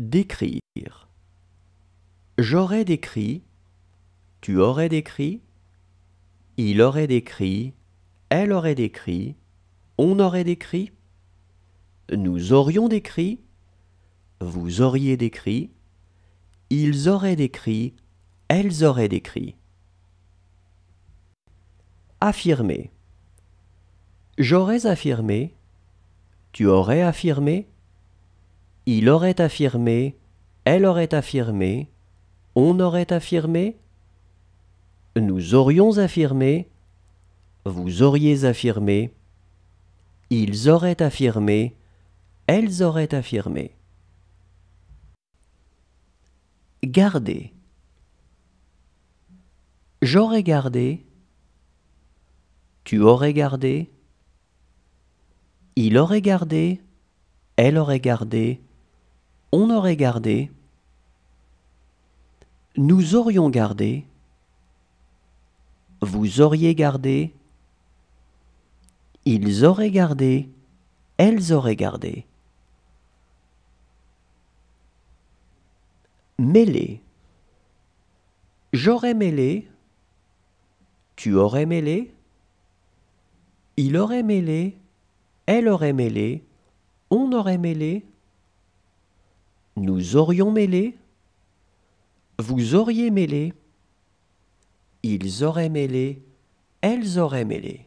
Décrire. J'aurais décrit, tu aurais décrit, il aurait décrit, elle aurait décrit, on aurait décrit, nous aurions décrit, vous auriez décrit, ils auraient décrit, elles auraient décrit. Affirmer. J'aurais affirmé, tu aurais affirmé, il aurait affirmé, elle aurait affirmé, on aurait affirmé, nous aurions affirmé, vous auriez affirmé, ils auraient affirmé, elles auraient affirmé. Garder. J'aurais gardé, tu aurais gardé, il aurait gardé, elle aurait gardé, on aurait gardé, nous aurions gardé, vous auriez gardé, ils auraient gardé, elles auraient gardé. Mêler. J'aurais mêlé, tu aurais mêlé, il aurait mêlé, elle aurait mêlé, on aurait mêlé, nous aurions mêlé, vous auriez mêlé, ils auraient mêlé, elles auraient mêlé.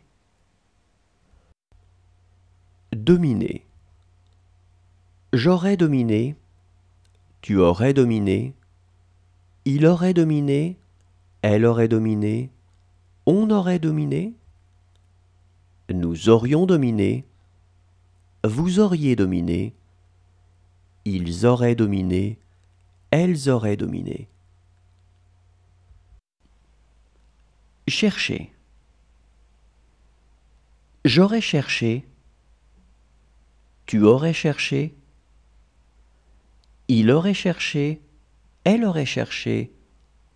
Dominer. J'aurais dominé, tu aurais dominé, il aurait dominé, elle aurait dominé, on aurait dominé, nous aurions dominé, vous auriez dominé, ils auraient dominé, elles auraient dominé. Chercher. J'aurais cherché, tu aurais cherché, il aurait cherché, elle aurait cherché,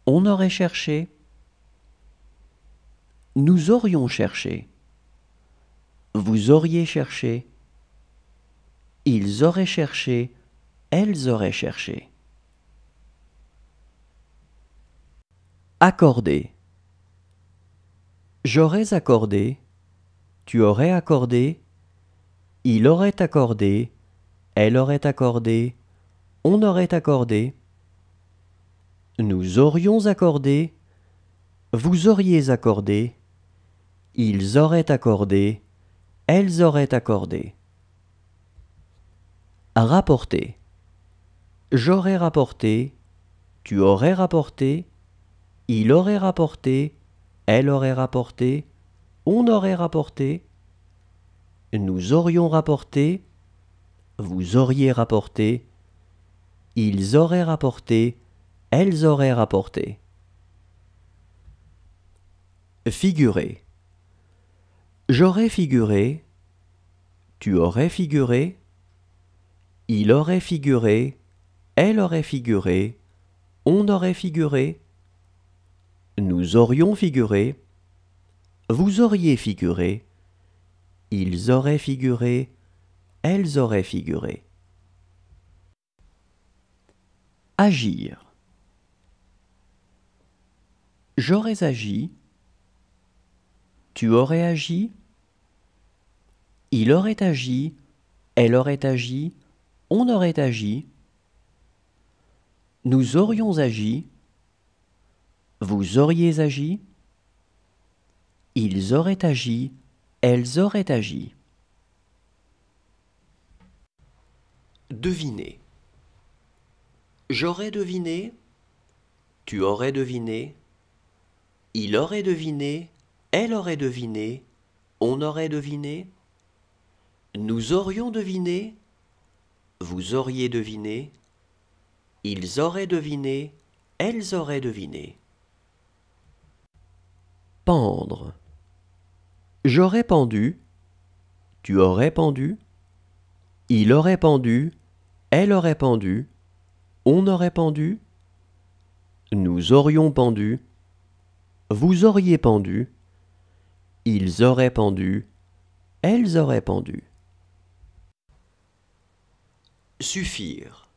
on aurait cherché, nous aurions cherché, vous auriez cherché, ils auraient cherché, elles auraient cherché. Accorder. J'aurais accordé, tu aurais accordé, il aurait accordé, elle aurait accordé, on aurait accordé, nous aurions accordé, vous auriez accordé, ils auraient accordé, elles auraient accordé. Rapporter. J'aurais rapporté, tu aurais rapporté, il aurait rapporté, elle aurait rapporté, on aurait rapporté, nous aurions rapporté, vous auriez rapporté, ils auraient rapporté, elles auraient rapporté. Figurer. J'aurais figuré, tu aurais figuré, il aurait figuré, elle aurait figuré, on aurait figuré, nous aurions figuré, vous auriez figuré, ils auraient figuré, elles auraient figuré. Agir. J'aurais agi, tu aurais agi, il aurait agi, elle aurait agi, on aurait agi, nous aurions agi, vous auriez agi, ils auraient agi, elles auraient agi. Deviner. J'aurais deviné, tu aurais deviné, il aurait deviné, elle aurait deviné, on aurait deviné, nous aurions deviné, vous auriez deviné, ils auraient deviné, elles auraient deviné. Pendre. J'aurais pendu, tu aurais pendu, il aurait pendu, elle aurait pendu, on aurait pendu, nous aurions pendu, vous auriez pendu, ils auraient pendu, elles auraient pendu. Suffire.